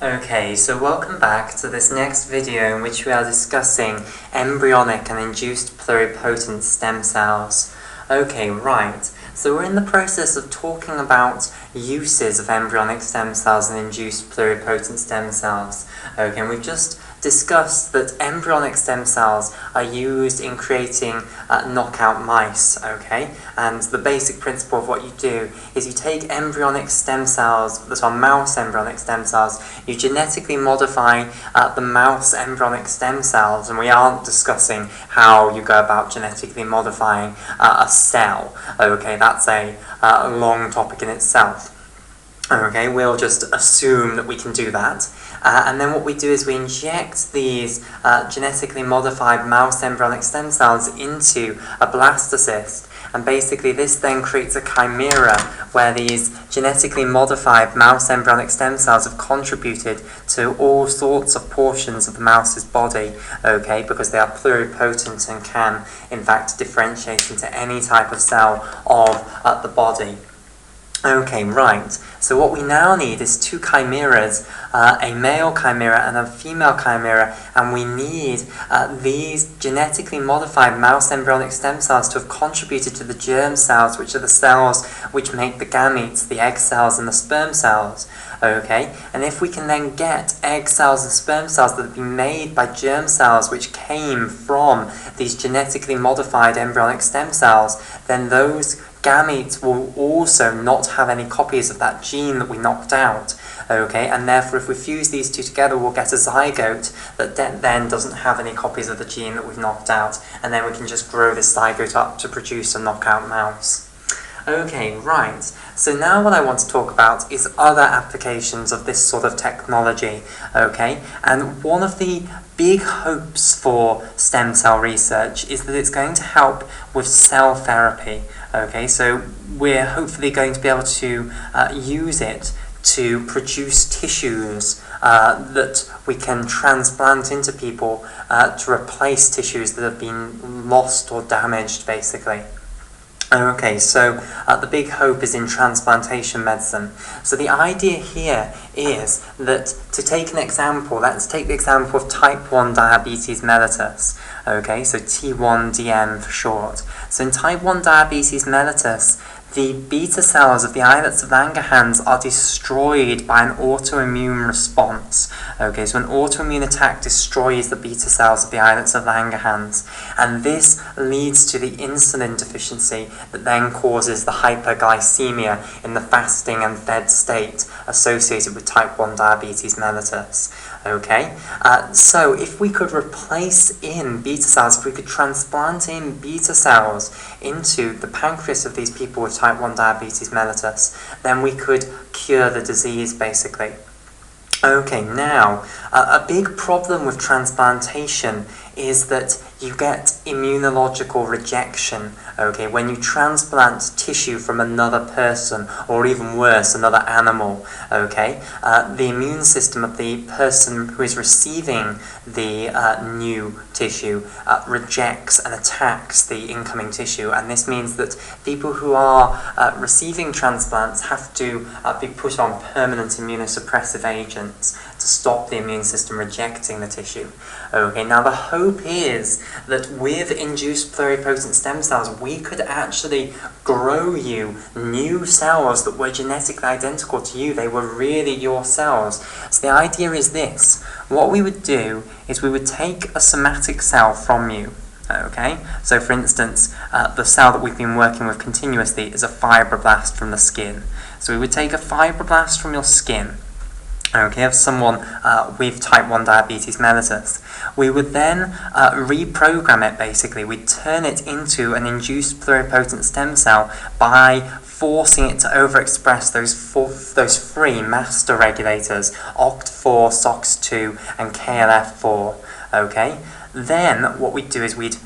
Okay, so welcome back to this next video in which we are discussing embryonic and induced pluripotent stem cells. Okay, right, so we're in the process of talking about uses of embryonic stem cells and induced pluripotent stem cells. Okay, and we've just discussed that embryonic stem cells are used in creating knockout mice, okay? And the basic principle of what you do is you take embryonic stem cells that are mouse embryonic stem cells, you genetically modify the mouse embryonic stem cells, and we aren't discussing how you go about genetically modifying a cell, okay? That's a long topic in itself. Okay, we'll just assume that we can do that. And then what we do is we inject these genetically modified mouse embryonic stem cells into a blastocyst. And basically this then creates a chimera where these genetically modified mouse embryonic stem cells have contributed to all sorts of portions of the mouse's body, okay, because they are pluripotent and can, in fact, differentiate into any type of cell of the body. Okay, right, so what we now need is two chimeras, a male chimera and a female chimera, and we need these genetically modified mouse embryonic stem cells to have contributed to the germ cells, which are the cells which make the gametes, the egg cells and the sperm cells. Okay, and if we can then get egg cells and sperm cells that have been made by germ cells which came from these genetically modified embryonic stem cells, then those gametes will also not have any copies of that gene that we knocked out, okay, and therefore if we fuse these two together we'll get a zygote that then doesn't have any copies of the gene that we've knocked out, and then we can just grow this zygote up to produce a knockout mouse. Okay, right, so now what I want to talk about is other applications of this sort of technology, okay, and one of the big hopes for stem cell research is that it's going to help with cell therapy, okay, so we're hopefully going to be able to use it to produce tissues that we can transplant into people to replace tissues that have been lost or damaged, basically. Okay, so the big hope is in transplantation medicine. So the idea here is that, to take an example, let's take the example of type 1 diabetes mellitus. Okay, so T1DM for short. So in type 1 diabetes mellitus, the beta cells of the islets of Langerhans are destroyed by an autoimmune response. Okay, so an autoimmune attack destroys the beta cells of the islets of Langerhans, and this leads to the insulin deficiency that then causes the hyperglycemia in the fasting and fed state associated with type 1 diabetes mellitus. Okay, so if we could replace in beta cells, if we could transplant in beta cells into the pancreas of these people with type 1 diabetes mellitus, then we could cure the disease, basically. Okay, now, a big problem with transplantation is that you get immunological rejection, okay, when you transplant tissue from another person, or even worse, another animal, okay. The immune system of the person who is receiving the new tissue rejects and attacks the incoming tissue, and this means that people who are receiving transplants have to be put on permanent immunosuppressive agents to stop the immune system rejecting the tissue. Okay, now the hope is that with induced pluripotent stem cells, we could actually grow you new cells that were genetically identical to you. They were really your cells. So the idea is this. What we would do is we would take a somatic cell from you. Okay, so for instance, the cell that we've been working with continuously is a fibroblast from the skin. So we would take a fibroblast from your skin, okay, of someone with type 1 diabetes mellitus. We would then reprogram it, basically. We'd turn it into an induced pluripotent stem cell by forcing it to overexpress those three master regulators, OCT4, SOX2, and KLF4, okay? Then what we'd do is we'd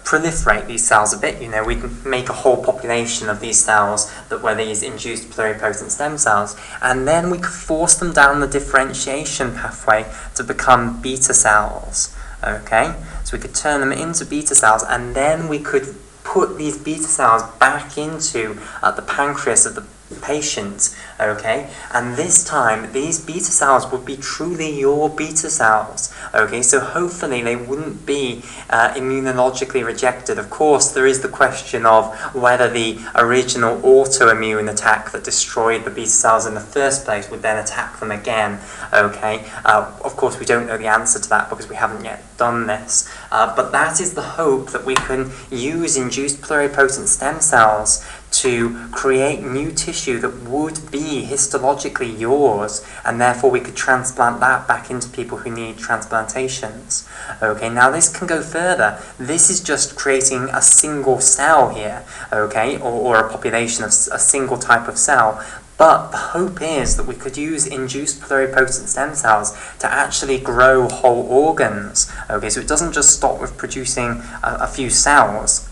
proliferate these cells a bit, we'd make a whole population of these cells that were these induced pluripotent stem cells, and then we could force them down the differentiation pathway to become beta cells, okay? So we could turn them into beta cells, and then we could put these beta cells back into the pancreas of the patient, okay, and this time these beta cells would be truly your beta cells, okay, so hopefully they wouldn't be immunologically rejected. Of course, there is the question of whether the original autoimmune attack that destroyed the beta cells in the first place would then attack them again, okay. Of course, we don't know the answer to that because we haven't yet done this, but that is the hope, that we can use induced pluripotent stem cells to create new tissue that would be histologically yours, and therefore we could transplant that back into people who need transplantations. Okay, now this can go further. This is just creating a single cell here, okay, or a population of a single type of cell. But the hope is that we could use induced pluripotent stem cells to actually grow whole organs. Okay, so it doesn't just stop with producing a few cells.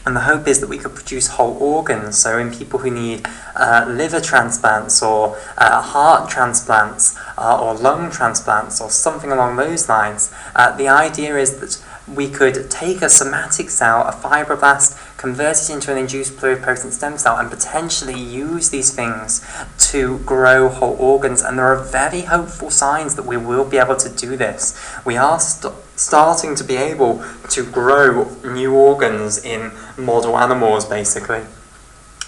And the hope is that we could produce whole organs, so in people who need liver transplants or heart transplants or lung transplants or something along those lines, the idea is that we could take a somatic cell, a fibroblast, convert it into an induced pluripotent stem cell, and potentially use these things to grow whole organs. And there are very hopeful signs that we will be able to do this. We are starting to be able to grow new organs in model animals, basically.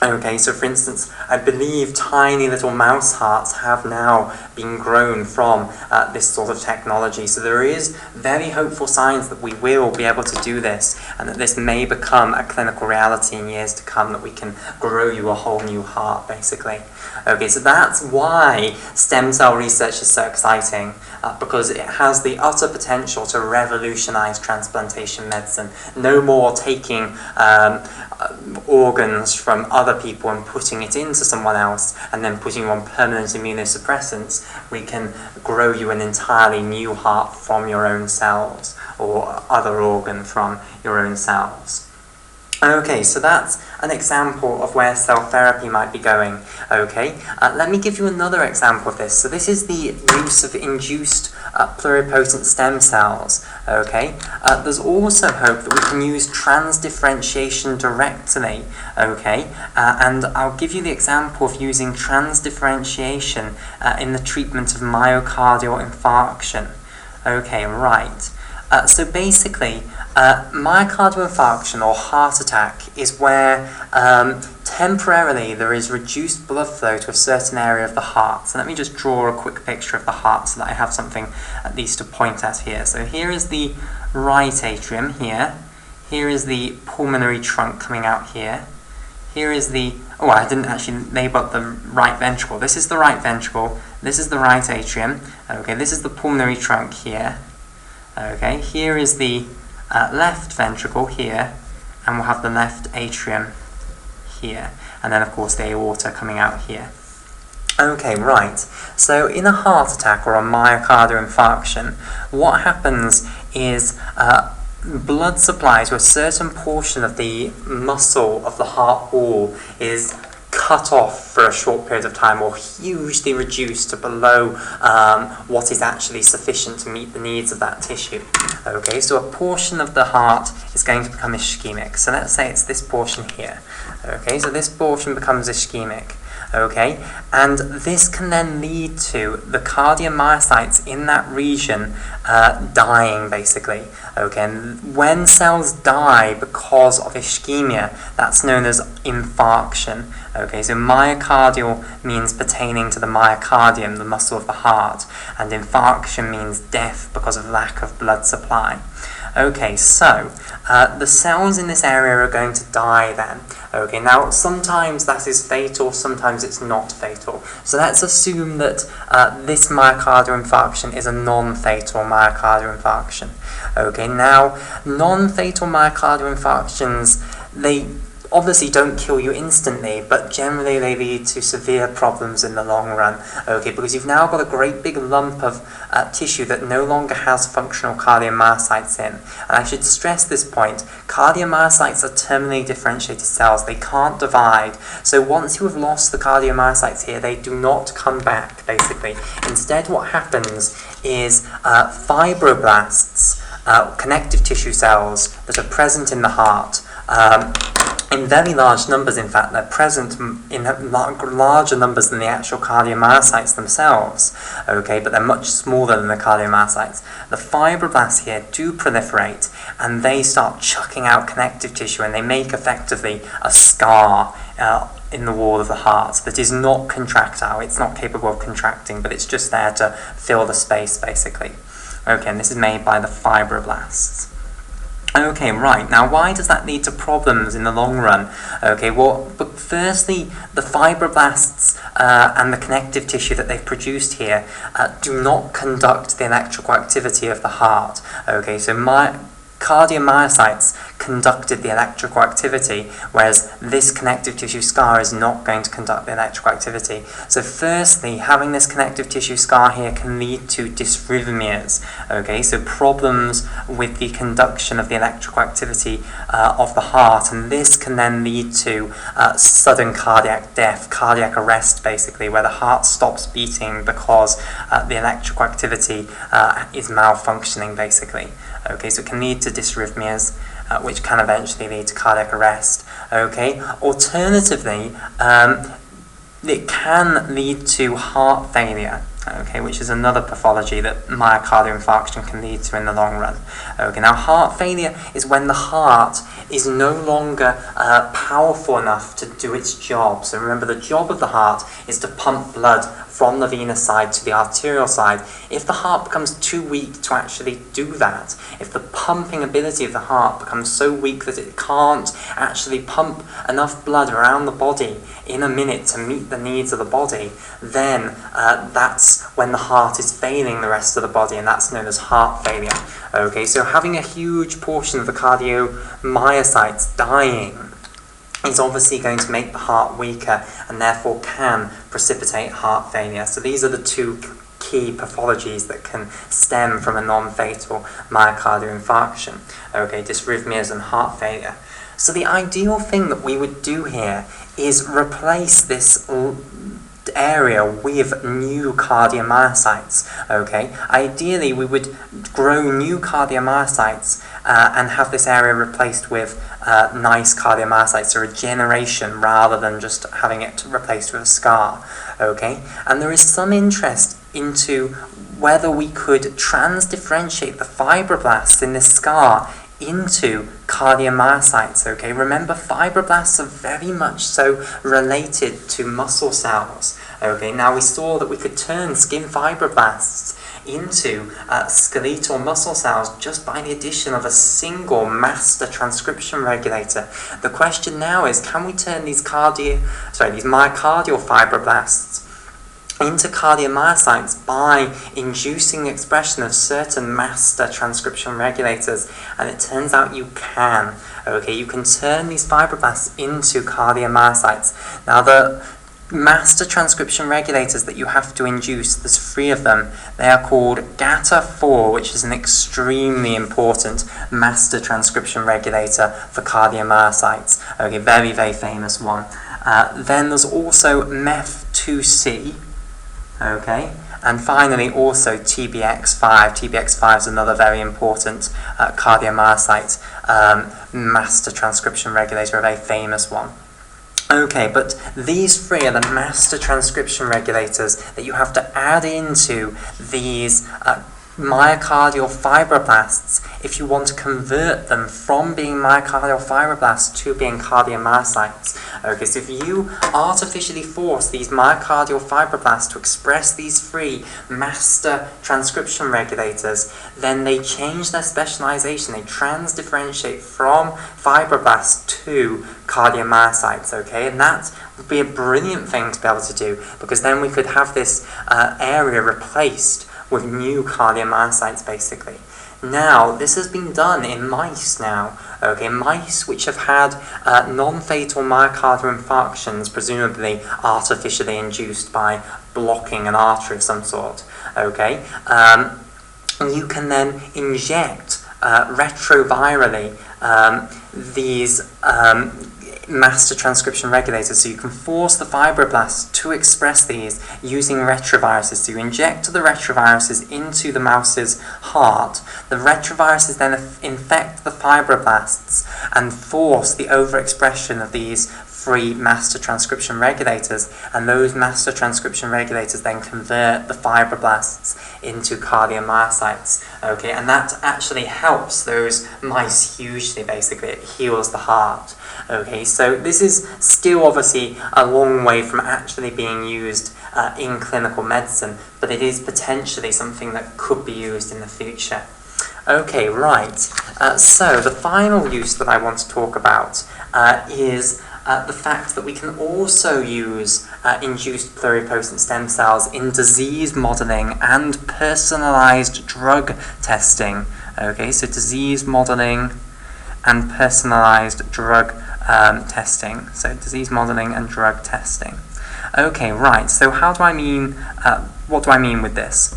Okay, so for instance, I believe tiny little mouse hearts have now been grown from this sort of technology. So there is very hopeful signs that we will be able to do this, and that this may become a clinical reality in years to come, that we can grow you a whole new heart, basically. Okay, so that's why stem cell research is so exciting, because it has the utter potential to revolutionize transplantation medicine. No more taking organs from other people and putting it into someone else and then putting you on permanent immunosuppressants. We can grow you an entirely new heart from your own cells, or other organ from your own cells. Okay, so that's an example of where cell therapy might be going. Okay, let me give you another example of this. So this is the use of induced pluripotent stem cells. Okay, there's also hope that we can use transdifferentiation directly. Okay, and I'll give you the example of using transdifferentiation in the treatment of myocardial infarction. Okay, right. So basically, myocardial infarction or heart attack is where temporarily there is reduced blood flow to a certain area of the heart. So let me just draw a quick picture of the heart so that I have something at least to point at here. So here is the right atrium here. Here is the pulmonary trunk coming out here. Here is the, oh, I didn't actually label up the right ventricle. This is the right ventricle. This is the right atrium. Okay, this is the pulmonary trunk here. Okay, here is the left ventricle here, and we'll have the left atrium here, and then of course the aorta coming out here. Okay, right, so in a heart attack or a myocardial infarction, what happens is blood supply to a certain portion of the muscle of the heart wall is cut off for a short period of time, or hugely reduced to below what is actually sufficient to meet the needs of that tissue. Okay, so a portion of the heart is going to become ischemic. So let's say it's this portion here. Okay, so this portion becomes ischemic. Okay, and this can then lead to the cardiomyocytes in that region dying, basically. Okay, and when cells die because of ischemia, that's known as infarction. Okay, so myocardial means pertaining to the myocardium, the muscle of the heart, and infarction means death because of lack of blood supply. Okay, so the cells in this area are going to die then. Okay, now sometimes that is fatal, sometimes it's not fatal. So let's assume that this myocardial infarction is a non-fatal myocardial infarction. Okay, now non-fatal myocardial infarctions, they obviously don't kill you instantly, but generally they lead to severe problems in the long run. Okay, because you've now got a great big lump of tissue that no longer has functional cardiomyocytes in. And I should stress this point, cardiomyocytes are terminally differentiated cells. They can't divide. So once you have lost the cardiomyocytes here, they do not come back, basically. Instead, what happens is fibroblasts, connective tissue cells that are present in the heart, in very large numbers. In fact, they're present in larger numbers than the actual cardiomyocytes themselves, okay, but they're much smaller than the cardiomyocytes. The fibroblasts here do proliferate, and they start chucking out connective tissue, and they make effectively a scar in the wall of the heart that is not contractile. It's not capable of contracting, but it's just there to fill the space, basically. Okay, and this is made by the fibroblasts. Okay, right, now why does that lead to problems in the long run? Okay, well, but firstly, the fibroblasts and the connective tissue that they've produced here do not conduct the electrical activity of the heart. Okay, so cardiomyocytes conducted the electrical activity, whereas this connective tissue scar is not going to conduct the electrical activity. So firstly, having this connective tissue scar here can lead to dysrhythmias, okay, so problems with the conduction of the electrical activity of the heart, and this can then lead to sudden cardiac death, cardiac arrest, basically, where the heart stops beating because the electrical activity is malfunctioning, basically. Okay, so it can lead to dysrhythmias, which can eventually lead to cardiac arrest. Okay, alternatively, it can lead to heart failure. Okay, which is another pathology that myocardial infarction can lead to in the long run. Okay, now heart failure is when the heart is no longer powerful enough to do its job. So remember, the job of the heart is to pump blood from the venous side to the arterial side. If the heart becomes too weak to actually do that, if the pumping ability of the heart becomes so weak that it can't actually pump enough blood around the body in a minute to meet the needs of the body, then that's when the heart is failing the rest of the body, and that's known as heart failure. Okay, so having a huge portion of the cardiomyocytes dying is obviously going to make the heart weaker and therefore can precipitate heart failure. So these are the two key pathologies that can stem from a non-fatal myocardial infarction. Okay, dysrhythmias and heart failure. So the ideal thing that we would do here is replace this area with new cardiomyocytes. Okay, ideally we would grow new cardiomyocytes and have this area replaced with nice cardiomyocytes, or regeneration, rather than just having it replaced with a scar. Okay, and there is some interest into whether we could transdifferentiate the fibroblasts in this scar into cardiomyocytes. Okay, remember, fibroblasts are very much so related to muscle cells. Okay, now we saw that we could turn skin fibroblasts into skeletal muscle cells just by the addition of a single master transcription regulator. The question now is, can we turn these myocardial fibroblasts into cardiomyocytes by inducing the expression of certain master transcription regulators? And it turns out you can. Okay, you can turn these fibroblasts into cardiomyocytes. Now, the master transcription regulators that you have to induce, there's 3 of them. They are called GATA4, which is an extremely important master transcription regulator for cardiomyocytes. Okay, very, very famous one. Then there's also MEF2C. Okay, and finally also TBX5. TBX5 is another very important cardiomyocyte master transcription regulator, a very famous one. Okay, but these 3 are the master transcription regulators that you have to add into these myocardial fibroblasts if you want to convert them from being myocardial fibroblasts to being cardiomyocytes. Okay, so if you artificially force these myocardial fibroblasts to express these 3 master transcription regulators, then they change their specialization. They transdifferentiate from fibroblasts to cardiomyocytes. Okay, and that would be a brilliant thing to be able to do, because then we could have this area replaced with new cardiomyocytes, basically. Now, this has been done in mice now. Okay, mice which have had non-fatal myocardial infarctions, presumably artificially induced by blocking an artery of some sort. Okay, you can then inject retrovirally these master transcription regulators, so you can force the fibroblasts to express these using retroviruses. So you inject the retroviruses into the mouse's heart. The retroviruses then infect the fibroblasts and force the overexpression of these free master transcription regulators, and those master transcription regulators then convert the fibroblasts into cardiomyocytes. Okay, and that actually helps those mice hugely. Basically, it heals the heart. Okay, so this is still obviously a long way from actually being used in clinical medicine, but it is potentially something that could be used in the future. Okay, right. So the final use that I want to talk about is the fact that we can also use induced pluripotent stem cells in disease modeling and personalized drug testing. Okay, so disease modeling and personalized drug testing. So disease modeling and drug testing. Okay, right. So what do I mean with this?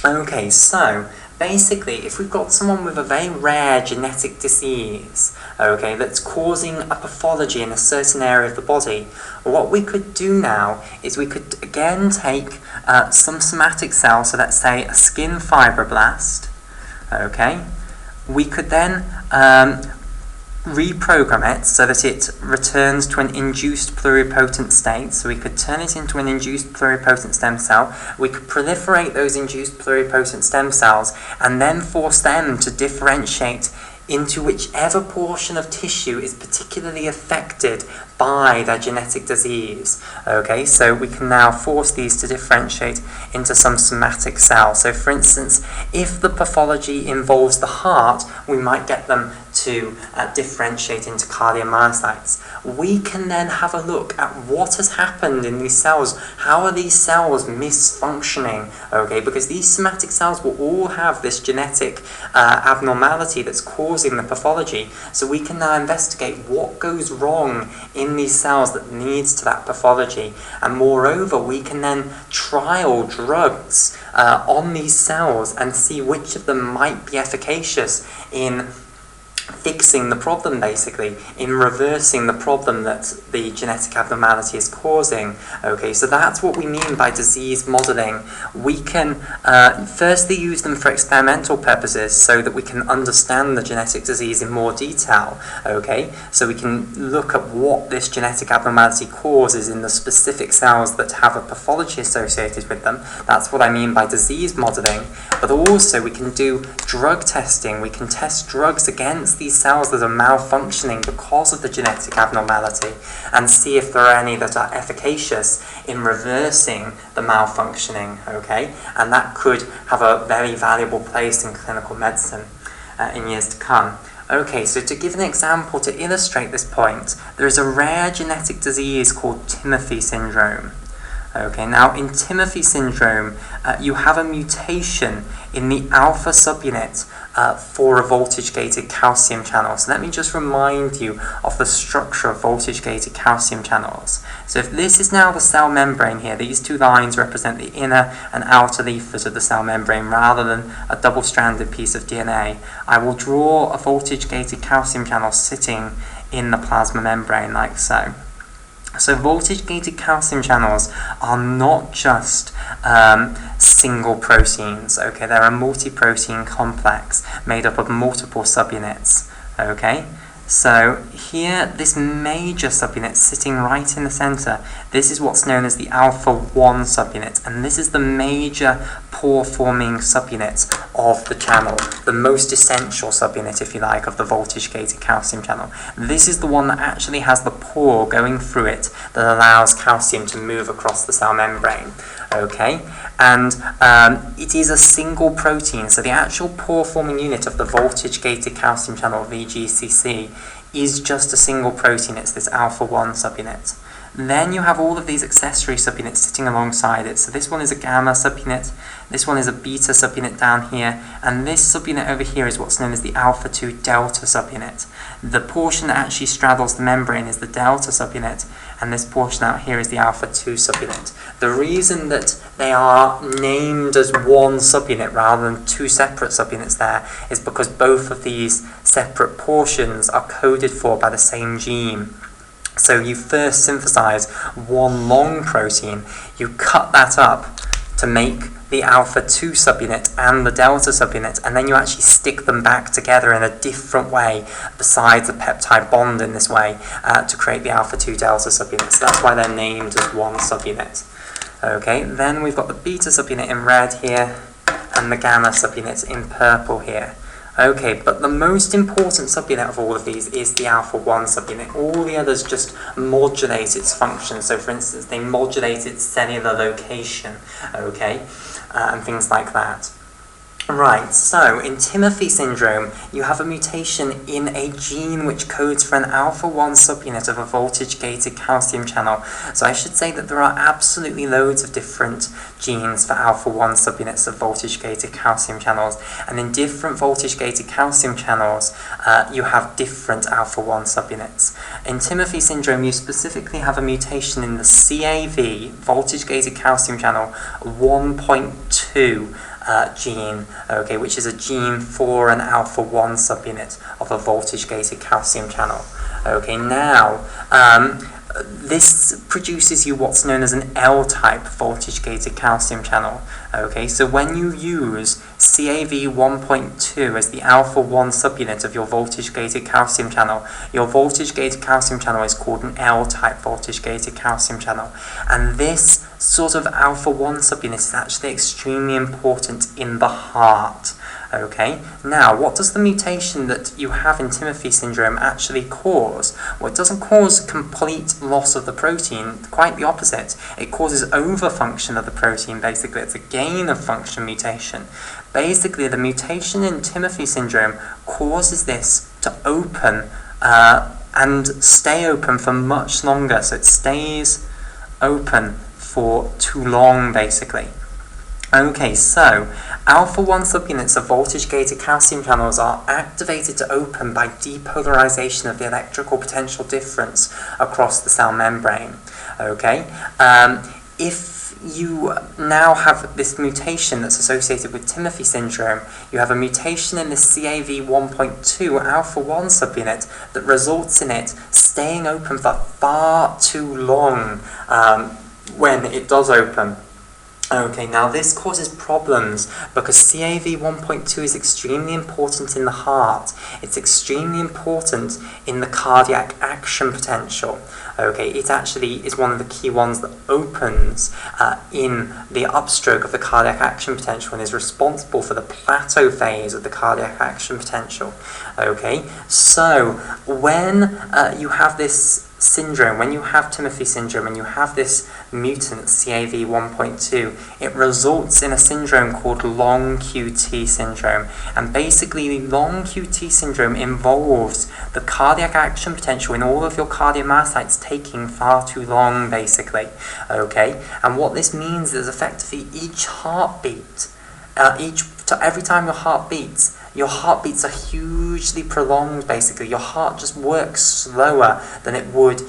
Okay, so basically, if we've got someone with a very rare genetic disease, okay, that's causing a pathology in a certain area of the body, what we could do now is we could again take some somatic cells, so let's say a skin fibroblast, okay, we could then reprogram it so that it returns to an induced pluripotent state. So we could turn it into an induced pluripotent stem cell. We could proliferate those induced pluripotent stem cells and then force them to differentiate into whichever portion of tissue is particularly affected by their genetic disease. Okay, so we can now force these to differentiate into some somatic cell. So for instance, if the pathology involves the heart, we might get them to differentiate into cardiomyocytes. We can then have a look at what has happened in these cells. How are these cells misfunctioning? Okay, because these somatic cells will all have this genetic abnormality that's causing the pathology. So we can now investigate what goes wrong in these cells that leads to that pathology. And moreover, we can then trial drugs on these cells and see which of them might be efficacious in fixing the problem, basically, in reversing the problem that the genetic abnormality is causing. Okay, so that's what we mean by disease modeling. We can firstly use them for experimental purposes so that we can understand the genetic disease in more detail. Okay, so we can look at what this genetic abnormality causes in the specific cells that have a pathology associated with them. That's what I mean by disease modeling. But also we can do drug testing. We can test drugs against these cells that are malfunctioning because of the genetic abnormality and see if there are any that are efficacious in reversing the malfunctioning, okay? And that could have a very valuable place in clinical medicine in years to come. Okay, so to give an example to illustrate this point, there is a rare genetic disease called Timothy syndrome. Okay, now in Timothy syndrome, you have a mutation in the alpha subunit for a voltagegated calcium channel. So let me just remind you of the structure of voltagegated calcium channels. So if this is now the cell membrane here, these two lines represent the inner and outer leaflet of the cell membrane rather than a double-stranded piece of DNA. I will draw a voltagegated calcium channel sitting in the plasma membrane like so. So voltage-gated calcium channels are not just single proteins, okay? They're a multi-protein complex made up of multiple subunits, okay? So here, this major subunit sitting right in the center, this is what's known as the alpha-1 subunit, and this is the major pore-forming subunit of the channel, the most essential subunit, if you like, of the voltage-gated calcium channel. This is the one that actually has the pore going through it that allows calcium to move across the cell membrane. Okay, and it is a single protein, so the actual pore-forming unit of the voltage-gated calcium channel, VGCC, is just a single protein. It's this alpha-1 subunit. Then you have all of these accessory subunits sitting alongside it. So this one is a gamma subunit, this one is a beta subunit down here, and this subunit over here is what's known as the alpha-2 delta subunit. The portion that actually straddles the membrane is the delta subunit, and this portion out here is the alpha-2 subunit. The reason that they are named as one subunit rather than two separate subunits there is because both of these separate portions are coded for by the same gene. So you first synthesize one long protein, you cut that up to make the alpha-2 subunit and the delta subunit, and then you actually stick them back together in a different way besides the peptide bond in this way to create the alpha-2 delta subunit. So that's why they're named as one subunit. Okay, then we've got the beta subunit in red here and the gamma subunit in purple here. Okay, but the most important subunit of all of these is the alpha-1 subunit. All the others just modulate its function. So for instance, they modulate its cellular location, okay, and things like that. Right, so in Timothy syndrome, you have a mutation in a gene which codes for an alpha-1 subunit of a voltage-gated calcium channel. So I should say that there are absolutely loads of different genes for alpha-1 subunits of voltage-gated calcium channels, and in different voltage-gated calcium channels, you have different alpha-1 subunits. In Timothy syndrome, you specifically have a mutation in the CAV, voltage-gated calcium channel 1.2, gene, okay, which is a gene for an alpha-1 subunit of a voltage-gated calcium channel. Okay, now, this produces you what's known as an L-type voltage-gated calcium channel. Okay, so when you use CAV 1.2 as the alpha-1 subunit of your voltage-gated calcium channel, your voltage-gated calcium channel is called an L-type voltage-gated calcium channel. And this sort of alpha-1 subunit is actually extremely important in the heart. Okay, now what does the mutation that you have in Timothy syndrome actually cause? Well, it doesn't cause complete loss of the protein, quite the opposite. It causes overfunction of the protein, basically. It's a gain of function mutation. Basically, the mutation in Timothy syndrome causes this to open and stay open for much longer. So it stays open for too long, basically. Okay, so alpha-1 subunits of voltage-gated calcium channels are activated to open by depolarization of the electrical potential difference across the cell membrane. Okay, if you now have this mutation that's associated with Timothy syndrome, you have a mutation in the CAV 1.2 alpha-1 subunit that results in it staying open for far too long when it does open. Okay, now this causes problems because CAV 1.2 is extremely important in the heart. It's extremely important in the cardiac action potential. Okay, it actually is one of the key ones that opens in the upstroke of the cardiac action potential and is responsible for the plateau phase of the cardiac action potential. Okay, so when you have this syndrome, when you have Timothy syndrome and you have this mutant CAV 1.2, it results in a syndrome called long QT syndrome. And basically, long QT syndrome involves the cardiac action potential in all of your cardiomyocytes taking far too long, basically. Okay, and what this means is effectively each heartbeat, every time your heartbeats are hugely prolonged, basically. Your heart just works slower than it would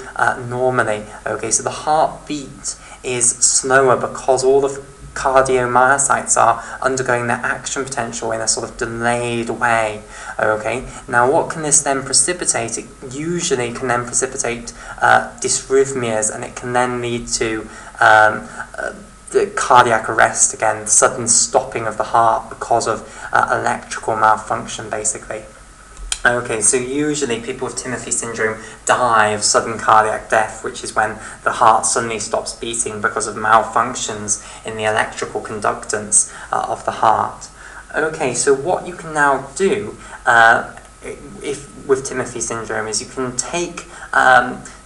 normally. Okay, so the heartbeat is slower because all the cardiomyocytes are undergoing their action potential in a sort of delayed way. Okay, now what can this then precipitate? It usually can then precipitate dysrhythmias, and it can then lead to the cardiac arrest again, sudden stopping of the heart because of electrical malfunction, basically. Okay, so usually people with Timothy syndrome die of sudden cardiac death, which is when the heart suddenly stops beating because of malfunctions in the electrical conductance of the heart. Okay, so what you can now do with Timothy syndrome is you can take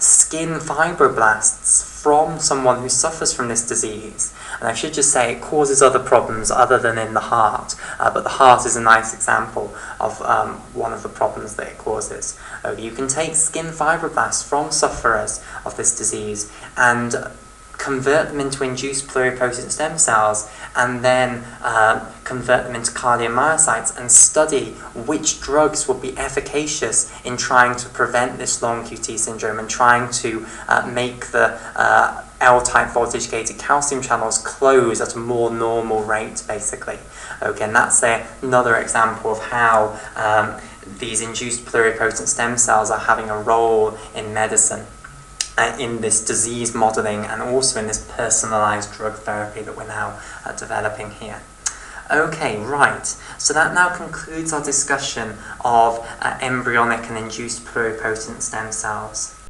skin fibroblasts from someone who suffers from this disease. And I should just say it causes other problems other than in the heart, but the heart is a nice example of one of the problems that it causes. You can take skin fibroblasts from sufferers of this disease and convert them into induced pluripotent stem cells, and then convert them into cardiomyocytes and study which drugs will be efficacious in trying to prevent this long QT syndrome and trying to make the L-type voltage-gated calcium channels close at a more normal rate, basically. Okay, and that's another example of how these induced pluripotent stem cells are having a role in medicine. in this disease modelling and also in this personalised drug therapy that we're now developing here. Okay, right, so that now concludes our discussion of embryonic and induced pluripotent stem cells.